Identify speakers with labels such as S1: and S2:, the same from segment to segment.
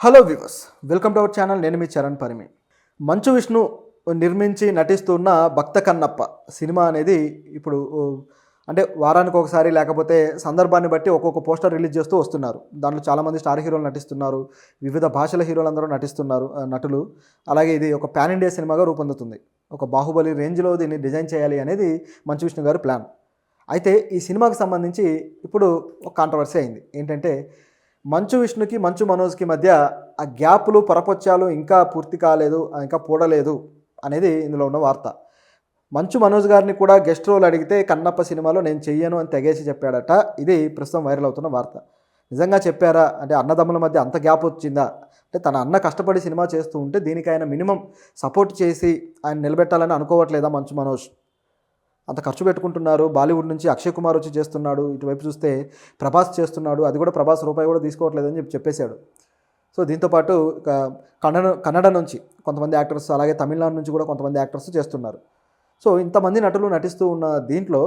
S1: Hello viewers, welcome to our channel. నేను మీ చరణ్ పరిమి. మంచు విష్ణు నిర్మించి నటిస్తున్న భక్త కన్నప్ప సినిమా అనేది ఇప్పుడు అంటే వారానికి ఒకసారి లేకపోతే సందర్భాన్ని బట్టి ఒక్కొక్క పోస్టర్ రిలీజ్ చేస్తూ వస్తున్నారు. దాంట్లో చాలామంది స్టార్ హీరోలు నటిస్తున్నారు, వివిధ భాషల హీరోలందరూ నటిస్తున్నారు, నటులు. అలాగే ఇది ఒక పాన్ ఇండియా సినిమాగా రూపొందుతుంది. ఒక బాహుబలి రేంజ్లో దీన్ని డిజైన్ చేయాలి అనేది మంచు విష్ణు గారి ప్లాన్. అయితే ఈ సినిమాకి సంబంధించి ఇప్పుడు ఒక కాంట్రవర్సీ అయింది. ఏంటంటే మంచు విష్ణుకి మంచు మనోజ్కి మధ్య ఆ గ్యాప్లు పరపొచ్చాలు ఇంకా పూర్తి కాలేదు, ఇంకా పూడలేదు అనేది ఇందులో ఉన్న వార్త. మంచు మనోజ్ గారిని కూడా గెస్ట్ రోల్ అడిగితే కన్నప్ప సినిమాలో నేను చెయ్యను అని తెగేసి చెప్పాడట. ఇది ప్రస్తుతం వైరల్ అవుతున్న వార్త. నిజంగా చెప్పారా? అంటే అన్నదమ్ముల మధ్య అంత గ్యాప్ వచ్చిందా? అంటే తన అన్న కష్టపడి సినిమా చేస్తూ ఉంటే దీనికి ఆయన మినిమం సపోర్ట్ చేసి ఆయన నిలబెట్టాలని అనుకోవట్లేదా మంచు మనోజ్? అంత ఖర్చు పెట్టుకుంటున్నారు. బాలీవుడ్ నుంచి అక్షయ్ కుమార్ వచ్చి చేస్తున్నాడు, ఇటువైపు చూస్తే ప్రభాస్ చేస్తున్నాడు. అది కూడా ప్రభాస్ రూపాయి కూడా తీసుకోవట్లేదని చెప్పేశాడు. సో దీంతోపాటు కన్నడ నుంచి కొంతమంది యాక్టర్స్, అలాగే తమిళనాడు నుంచి కూడా కొంతమంది యాక్టర్స్ చేస్తున్నారు. సో ఇంతమంది నటులు నటిస్తూ ఉన్న దీంట్లో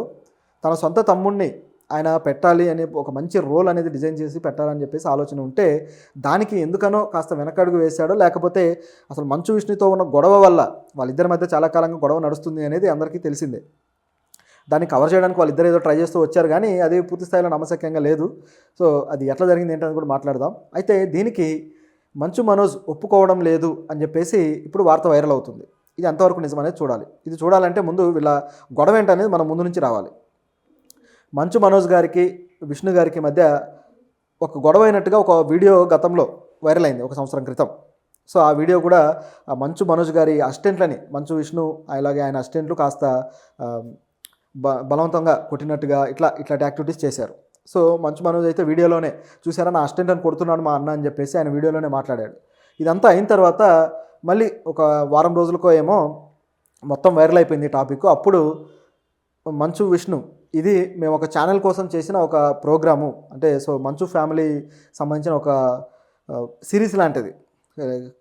S1: తన సొంత తమ్ముడిని ఆయన పెట్టాలి అనే ఒక మంచి రోల్ అనేది డిజైన్ చేసి పెట్టాలని చెప్పేసి ఆలోచన ఉంటే దానికి ఎందుకనో కాస్త వెనకడుగు వేశాడో, లేకపోతే అసలు మంచు విష్ణుతో ఉన్న గొడవ వల్ల వాళ్ళిద్దరి మధ్య చాలా కాలంగా గొడవ నడుస్తుంది అనేది అందరికీ తెలిసిందే. దాన్ని కవర్ చేయడానికి వాళ్ళిద్దరు ఏదో ట్రై చేస్తూ వచ్చారు, కానీ అది పూర్తి స్థాయిలో నమ్మశక్యంగా లేదు. సో అది ఎట్లా జరిగింది ఏంటని కూడా మాట్లాడదాం. అయితే దీనికి మంచు మనోజ్ ఒప్పుకోవడం లేదు అని చెప్పేసి ఇప్పుడు వార్త వైరల్ అవుతుంది. ఇది ఎంతవరకు నిజమనేది చూడాలి. ఇది చూడాలంటే ముందు వీళ్ళ గొడవ ఏంటనేది మనం ముందు నుంచి రావాలి. మంచు మనోజ్ గారికి విష్ణు గారికి మధ్య ఒక గొడవ అయినట్టుగా ఒక వీడియో గతంలో వైరల్ అయింది, ఒక సంవత్సరం క్రితం. సో ఆ వీడియో కూడా మంచు మనోజ్ గారి అసిస్టెంట్లని, మంచు విష్ణు అలాగే ఆయన అసిస్టెంట్లు కాస్త బలవంతంగా కొట్టినట్టుగా ఇట్లాంటి యాక్టివిటీస్ చేశారు. సో మంచు మనోజ్ అయితే వీడియోలోనే చూసారా, నా అసిస్టెంట్ అని కొడుతున్నాడు మా అన్న అని చెప్పేసి ఆయన వీడియోలోనే మాట్లాడాడు. ఇదంతా అయిన తర్వాత మళ్ళీ ఒక వారం రోజులకో ఏమో మొత్తం వైరల్ అయిపోయింది టాపిక్. అప్పుడు మంచు విష్ణు, ఇది మేము ఒక ఛానల్ కోసం చేసిన ఒక ప్రోగ్రాము, అంటే సో మంచు ఫ్యామిలీ సంబంధించిన ఒక సిరీస్ లాంటిది,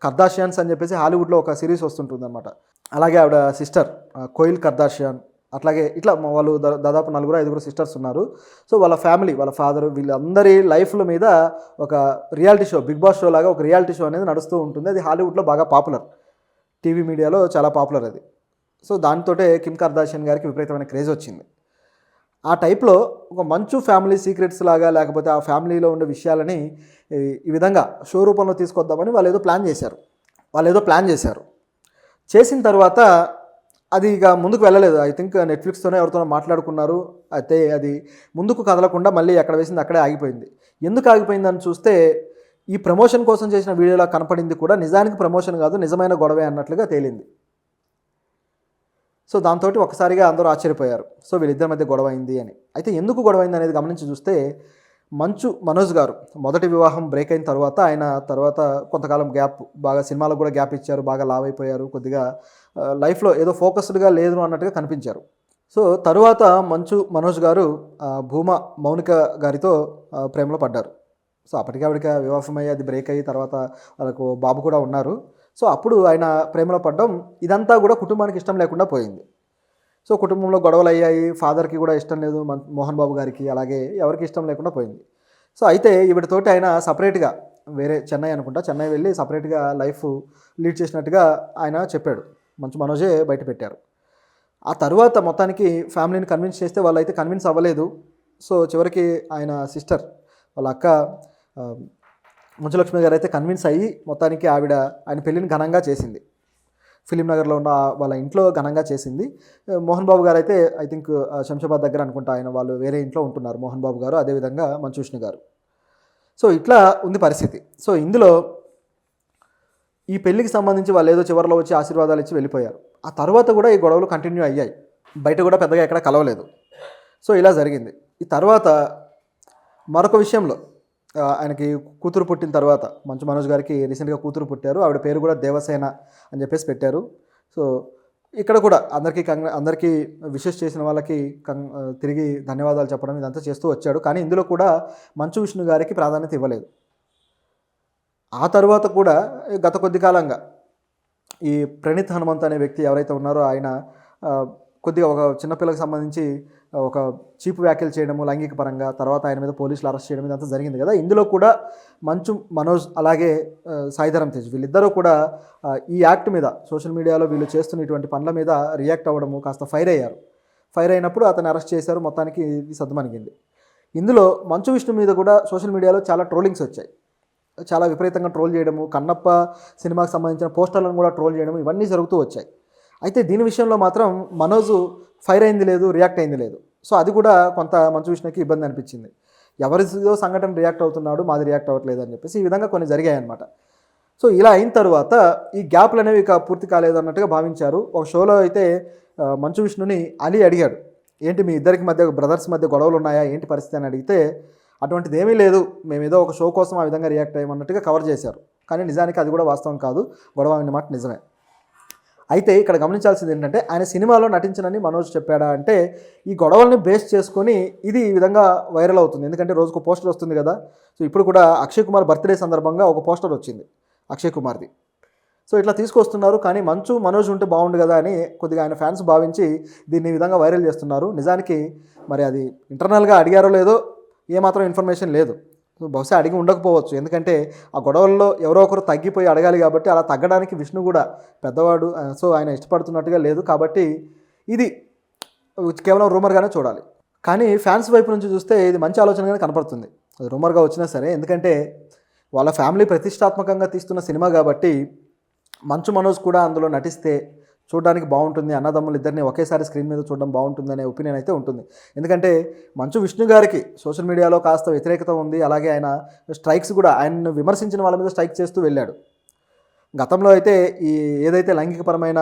S1: కర్దాషియాన్స్ అని చెప్పేసి హాలీవుడ్లో ఒక సిరీస్ వస్తుంటుంది అనమాట. అలాగే ఆవిడ సిస్టర్ కోయిల్ కర్దాషియాన్, అట్లాగే ఇట్లా వాళ్ళు దాదాపు 4-5 సిస్టర్స్ ఉన్నారు. సో వాళ్ళ ఫ్యామిలీ, వాళ్ళ ఫాదర్, వీళ్ళందరి లైఫ్ల మీద ఒక reality show, Big Boss show లాగా ఒక రియాలిటీ షో అనేది నడుస్తూ ఉంటుంది. అది హాలీవుడ్లో బాగా పాపులర్, టీవీ మీడియాలో చాలా పాపులర్ అది. సో దానితోటే కిమ్ కర్దాషియన్ గారికి విపరీతమైన క్రేజ్ వచ్చింది. ఆ టైప్లో ఒక మంచు ఫ్యామిలీ సీక్రెట్స్ లాగా, లేకపోతే ఆ ఫ్యామిలీలో ఉండే విషయాలని ఈ విధంగా షో రూపంలో తీసుకొద్దామని వాళ్ళు ఏదో ప్లాన్ చేశారు. చేసిన తర్వాత అది ఇక ముందుకు వెళ్ళలేదు. ఐ థింక్ నెట్ఫ్లిక్స్తోనే ఎవరితోనో మాట్లాడుకున్నారు. అయితే అది ముందుకు కదలకుండా మళ్ళీ ఎక్కడ వేసింది అక్కడే ఆగిపోయింది. ఎందుకు ఆగిపోయిందని చూస్తే ఈ ప్రమోషన్ కోసం చేసిన వీడియోలో కనపడింది కూడా నిజానికి ప్రమోషన్ కాదు, నిజమైన గొడవే అన్నట్లుగా తేలింది. సో దాంతో ఒకసారిగా అందరూ ఆశ్చర్యపోయారు. సో వీళ్ళిద్దరి మధ్య గొడవ అయింది అని. అయితే ఎందుకు గొడవ అయింది అనేది గమనించి చూస్తే మంచు మనోజ్ గారు మొదటి వివాహం బ్రేక్ అయిన తర్వాత ఆయన కొంతకాలం గ్యాప్, బాగా సినిమాలకు కూడా గ్యాప్ ఇచ్చారు, బాగా లావ్ అయిపోయారు, కొద్దిగా లైఫ్లో ఏదో ఫోకస్డ్గా లేదు అన్నట్టుగా కనిపించారు. సో తరువాత మంచు మనోజ్ గారు భూమా మౌనిక గారితో ప్రేమలో పడ్డారు. సో అప్పటికే ఆవిడకి వివాహమయ్యి అది బ్రేక్ అయ్యి తర్వాత వాళ్ళకు బాబు కూడా ఉన్నారు. సో అప్పుడు ఆయన ప్రేమలో పడ్డం, ఇదంతా కూడా కుటుంబానికి ఇష్టం లేకుండా పోయింది. సో కుటుంబంలో గొడవలు అయ్యాయి, ఫాదర్కి కూడా ఇష్టం లేదు మోహన్ బాబు గారికి, అలాగే ఎవరికి ఇష్టం లేకుండా పోయింది. సో అయితే ఈవిడతోటి ఆయన సపరేట్గా వేరే చెన్నై వెళ్ళి సపరేట్గా లైఫ్ లీడ్ చేసినట్టుగా ఆయన చెప్పాడు. మంచు మనోజే బయట పెట్టారు. ఆ తర్వాత మొత్తానికి ఫ్యామిలీని కన్విన్స్ చేస్తే వాళ్ళైతే కన్విన్స్ అవ్వలేదు. సో చివరికి ఆయన సిస్టర్, వాళ్ళ అక్క మంచులక్ష్మి గారు అయితే కన్విన్స్ అయ్యి మొత్తానికి ఆయన పెళ్ళిని ఘనంగా చేసింది. ఫిలిం నగర్లో ఉన్న వాళ్ళ ఇంట్లో ఘనంగా చేసింది. మోహన్ బాబు గారు అయితే ఐ థింక్ శంషాబాద్ దగ్గర అనుకుంటా, వాళ్ళు వేరే ఇంట్లో ఉంటున్నారు మోహన్ బాబు గారు, అదేవిధంగా మంచు విష్ణు గారు. సో ఇట్లా ఉంది పరిస్థితి. సో ఇందులో ఈ పెళ్లికి సంబంధించి వాళ్ళు ఏదో చివరిలో వచ్చి ఆశీర్వాదాలు ఇచ్చి వెళ్ళిపోయారు. ఆ తర్వాత కూడా ఈ గొడవలు కంటిన్యూ అయ్యాయి, బయట కూడా పెద్దగా ఎక్కడ కలవలేదు. సో ఇలా జరిగింది. ఈ తర్వాత మరొక విషయంలో ఆయనకి కూతురు పుట్టిన తర్వాత, మంచు మనోజ్ గారికి రీసెంట్గా కూతురు పుట్టారు, ఆవిడ పేరు కూడా దేవసేన అని చెప్పేసి పెట్టారు. సో ఇక్కడ కూడా అందరికీ విషెస్ చేసిన వాళ్ళకి తిరిగి ధన్యవాదాలు చెప్పడం ఇదంతా చేస్తూ వచ్చాడు. కానీ ఇందులో కూడా మంచు విష్ణు గారికి ప్రాధాన్యత ఇవ్వలేదు. ఆ తర్వాత కూడా గత కొద్ది కాలంగా ఈ ప్రణీత్ హనుమంత్ అనే వ్యక్తి ఎవరైతే ఉన్నారో ఆయన కొద్దిగా ఒక చిన్నపిల్లకి సంబంధించి ఒక చీపు వ్యాఖ్యలు చేయడము లైంగిక పరంగా, తర్వాత ఆయన మీద పోలీసులు అరెస్ట్ చేయడం ఇదంతా జరిగింది కదా. ఇందులో కూడా మంచు మనోజ్ అలాగే సాయిధరం తేజ్ వీళ్ళిద్దరూ కూడా ఈ యాక్ట్ మీద సోషల్ మీడియాలో వీళ్ళు చేస్తున్న ఇటువంటి పనుల మీద రియాక్ట్ అవ్వడము కాస్త ఫైర్ అయ్యారు. ఫైర్ అయినప్పుడు అతను అరెస్ట్ చేశారు. మొత్తానికి ఇది సద్దుమణిగింది. ఇందులో మంచు విష్ణు మీద కూడా సోషల్ మీడియాలో చాలా ట్రోలింగ్స్ వచ్చాయి. చాలా విపరీతంగా ట్రోల్ చేయడము, కన్నప్ప సినిమాకి సంబంధించిన పోస్టర్లను కూడా ట్రోల్ చేయడము ఇవన్నీ జరుగుతూ వచ్చాయి. అయితే దీని విషయంలో మాత్రం మనోజ్ ఫైర్ అయింది లేదు, రియాక్ట్ అయింది లేదు. సో అది కూడా కొంత మంచు విష్ణుకి ఇబ్బంది అనిపించింది. ఎవరిదో సంఘటన రియాక్ట్ అవుతున్నాడు, మాది రియాక్ట్ అవ్వట్లేదు అని చెప్పేసి ఈ విధంగా కొన్ని జరిగాయి అన్నమాట. సో ఇలా అయిన తర్వాత ఈ గ్యాప్లు అనేవి ఇక పూర్తి కాలేదు అన్నట్టుగా భావించారు. ఒక షోలో అయితే మంచు విష్ణుని అలీ అడిగాడు, ఏంటి మీ ఇద్దరికి మధ్య బ్రదర్స్ మధ్య గొడవలు ఉన్నాయా, ఏంటి పరిస్థితి అని అడిగితే అటువంటిది ఏమీ లేదు, మేము ఏదో ఒక షో కోసం ఆ విధంగా రియాక్ట్ అయ్యామన్నట్టుగా కవర్ చేశారు. కానీ నిజానికి అది కూడా వాస్తవం కాదు, గొడవ అన్నమాట నిజమే. అయితే ఇక్కడ గమనించాల్సింది ఏంటంటే ఆయన సినిమాలో నటించనని మనోజ్ చెప్పాడా అంటే ఈ గొడవల్ని బేస్ చేసుకొని ఇది ఈ విధంగా వైరల్ అవుతుంది. ఎందుకంటే రోజుకు పోస్టర్ వస్తుంది కదా. సో ఇప్పుడు కూడా అక్షయ్ కుమార్ బర్త్డే సందర్భంగా ఒక పోస్టర్ వచ్చింది అక్షయ్ కుమార్ది. సో ఇట్లా తీసుకొస్తున్నారు. కానీ మంచు మనోజ్ ఉంటే బాగుండు కదా అని కొద్దిగా ఆయన ఫ్యాన్స్ భావించి దీన్ని ఈ విధంగా వైరల్ చేస్తున్నారు. నిజానికి మరి అది ఇంటర్నల్గా అడిగారో లేదో ఏమాత్రం ఇన్ఫర్మేషన్ లేదు. బహుశా అడిగి ఉండకపోవచ్చు. ఎందుకంటే ఆ గొడవల్లో ఎవరో ఒకరు తగ్గిపోయి అడగాలి కాబట్టి అలా తగ్గడానికి విష్ణు కూడా పెద్దవాడు, సో ఆయన ఇష్టపడుతున్నట్టుగా లేదు. కాబట్టి ఇది కేవలం రూమర్గానే చూడాలి. కానీ ఫ్యాన్స్ వైపు నుంచి చూస్తే ఇది మంచి ఆలోచనగానే కనపడుతుంది. అది రూమర్గా వచ్చినా సరే, ఎందుకంటే వాళ్ళ ఫ్యామిలీ ప్రతిష్టాత్మకంగా తీస్తున్న సినిమా కాబట్టి మంచు మనోజ్ కూడా అందులో నటిస్తే చూడడానికి బాగుంటుంది, అన్నదమ్ములు ఇద్దరిని ఒకేసారి స్క్రీన్ మీద చూడడం బాగుంటుంది అనే ఒపీనియన్ అయితే ఉంటుంది. ఎందుకంటే మంచు విష్ణు గారికి సోషల్ మీడియాలో కాస్త వ్యతిరేకత ఉంది. అలాగే ఆయన స్ట్రైక్స్ కూడా ఆయన్ని విమర్శించిన వాళ్ళ మీద స్ట్రైక్ చేస్తూ వెళ్ళాడు. గతంలో అయితే ఈ ఏదైతే లైంగికపరమైన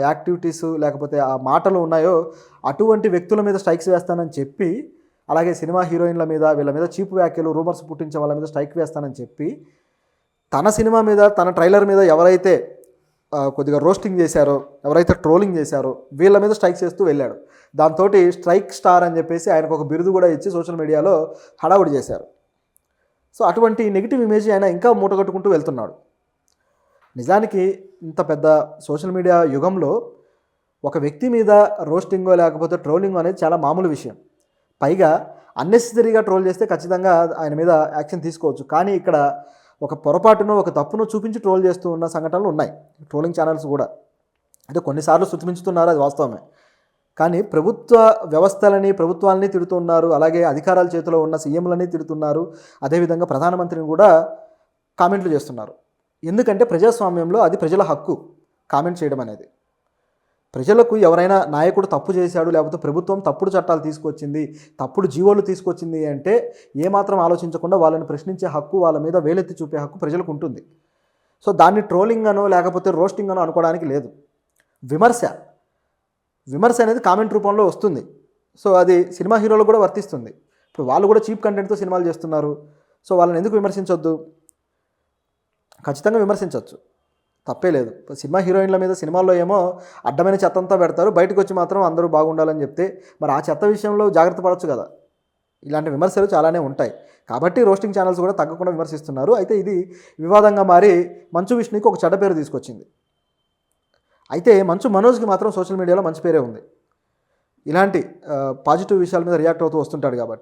S1: యాక్టివిటీస్ లేకపోతే ఆ మాటలు ఉన్నాయో అటువంటి వ్యక్తుల మీద స్ట్రైక్స్ వేస్తానని చెప్పి, అలాగే సినిమా హీరోయిన్ల మీద వీళ్ళ మీద చీపు వ్యాఖ్యలు రూమర్స్ పుట్టించే వాళ్ళ మీద స్ట్రైక్ వేస్తానని చెప్పి తన సినిమా మీద తన ట్రైలర్ మీద ఎవరైతే కొద్దిగా రోస్టింగ్ చేశారో, ఎవరైతే ట్రోలింగ్ చేశారో వీళ్ళ మీద స్ట్రైక్ చేస్తూ వెళ్ళాడు. దాంతో స్ట్రైక్ స్టార్ అని చెప్పేసి ఆయనకు ఒక బిరుదు కూడా ఇచ్చి సోషల్ మీడియాలో హడావుడి చేశారు. సో అటువంటి నెగిటివ్ ఇమేజ్ ఆయన ఇంకా మూటగట్టుకుంటూ వెళ్తున్నాడు. నిజానికి ఇంత పెద్ద సోషల్ మీడియా యుగంలో ఒక వ్యక్తి మీద రోస్టింగో లేకపోతే ట్రోలింగో అనేది చాలా మామూలు విషయం. పైగా అన్నెసెసరీగా ట్రోల్ చేస్తే ఖచ్చితంగా ఆయన మీద యాక్షన్ తీసుకోవచ్చు. కానీ ఇక్కడ ఒక పొరపాటును ఒక తప్పును చూపించి ట్రోల్ చేస్తూ ఉన్న సంఘటనలు ఉన్నాయి ట్రోలింగ్ ఛానల్స్ కూడా. అంటే కొన్నిసార్లు శృతిమించుతున్నారు, అది వాస్తవమే. కానీ ప్రభుత్వ వ్యవస్థలని ప్రభుత్వాలని తిడుతున్నారు, అలాగే అధికారాల చేతిలో ఉన్న సీఎంలని తిడుతున్నారు, అదేవిధంగా ప్రధానమంత్రిని కూడా కామెంట్లు చేస్తున్నారు. ఎందుకంటే ప్రజాస్వామ్యంలో అది ప్రజల హక్కు కామెంట్ చేయడం అనేది. ప్రజలకు ఎవరైనా నాయకుడు తప్పు చేశాడు, లేకపోతే ప్రభుత్వం తప్పుడు చట్టాలు తీసుకొచ్చింది, తప్పుడు జీవోలు తీసుకొచ్చింది అంటే ఏమాత్రం ఆలోచించకుండా వాళ్ళని ప్రశ్నించే హక్కు, వాళ్ళ మీద వేలెత్తి చూపే హక్కు ప్రజలకు ఉంటుంది. సో దాన్ని ట్రోలింగ్ అనో లేకపోతే రోస్టింగ్ అనో అనుకోవడానికి లేదు. విమర్శ అనేది కామెంట్ రూపంలో వస్తుంది. సో అది సినిమా హీరోలు కూడా వర్తిస్తుంది. ఇప్పుడు వాళ్ళు కూడా చీప్ కంటెంట్తో సినిమాలు చేస్తున్నారు. సో వాళ్ళని ఎందుకు విమర్శించొద్దు? ఖచ్చితంగా విమర్శించవచ్చు, తప్పే లేదు. సినిమా హీరోయిన్ల మీద సినిమాల్లో ఏమో అడ్డమైన చెత్త అంతా పెడతారు, బయటకు వచ్చి మాత్రం అందరూ బాగుండాలని చెప్తే మరి ఆ చెత్త విషయంలో జాగ్రత్త పడవచ్చు కదా. ఇలాంటి విమర్శలు చాలానే ఉంటాయి. కాబట్టి రోస్టింగ్ ఛానల్స్ కూడా తగ్గకుండా విమర్శిస్తున్నారు. అయితే ఇది వివాదంగా మారి మంచు విష్ణుకి ఒక చెడ్డ పేరు తీసుకొచ్చింది. అయితే మంచు మనోజ్కి మాత్రం సోషల్ మీడియాలో మంచి పేరే ఉంది. ఇలాంటి పాజిటివ్ విషయాల మీద రియాక్ట్ అవుతూ వస్తుంటాడు కాబట్టి.